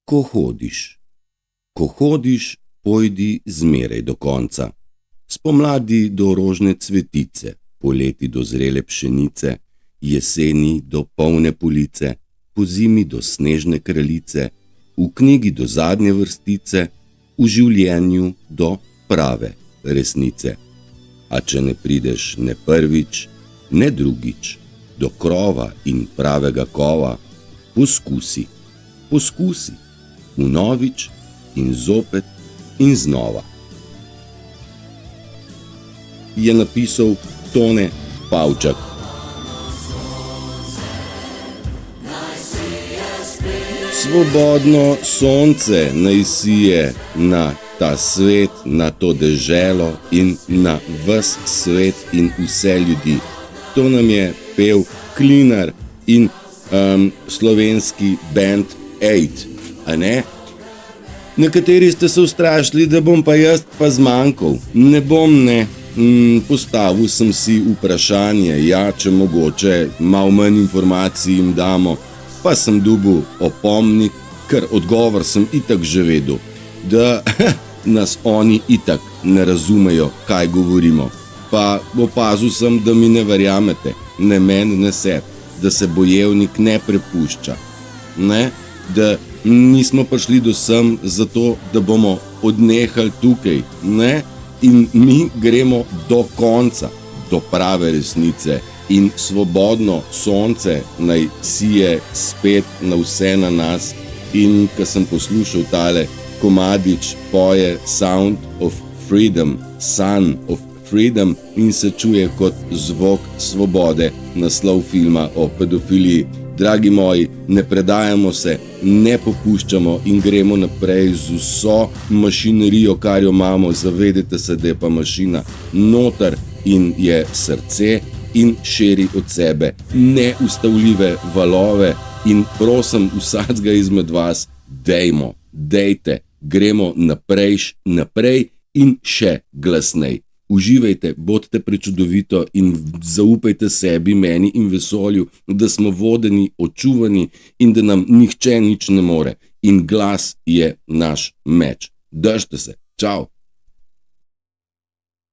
Ko hodiš. Ko hodiš, pojdi zmeraj do konca. Spomladi do rožne cvetice, poleti do zrele pšenice, jeseni do polne police, pozimi do snežne kraljice, v knjigi do zadnje vrstice, v življenju do prave resnice. A če ne prideš ne prvič, ne drugič, do krova in pravega kova, poskusi, vnovič in zopet in znova. Je napisal Tone Pavčak. Svobodno sonce naj sije na ta svet, na to deželo in na ves svet in vse ljudi. To nam je pel Klinar in slovenski band Eight, a ne? Nekateri ste se ustrašili, da bom pa jaz pa zmanjkal. Ne bom, ne. Postavil sem si vprašanje, če mogoče malo manj informacij jim damo, pa sem dobil opomnik, ker odgovor sem itak že vedel, da nas oni itak ne razumejo, kaj govorimo. Pa opazil sem, da mi ne verjamete, ne meni, ne sebi, da se bojevnik ne prepušča, ne? Da nismo prišli do sem zato, da bomo odnehali tukaj, ne? In mi gremo do konca, do prave resnice in svobodno sonce naj sije spet na vse na nas. In ko sem poslušal tale komadič, poje Sound of Freedom, Son of Freedom in se čuje kot zvok svobode, naslov filma o pedofiliji. Dragi moji, ne predajamo se, ne popuščamo in gremo naprej z vso mašinerijo, kar jo imamo. Zavedajte se, da je pa mašina noter in je srce in širi od sebe neustavljive valove. In prosim vsakega izmed vas, dejte, gremo naprej in še glasnej. Uživajte, bodite prečudovito in zaupajte sebi, meni in vesolju, da smo vodeni, očuvani in da nam nihče nič ne more. In glas je naš meč. Držite se, čau!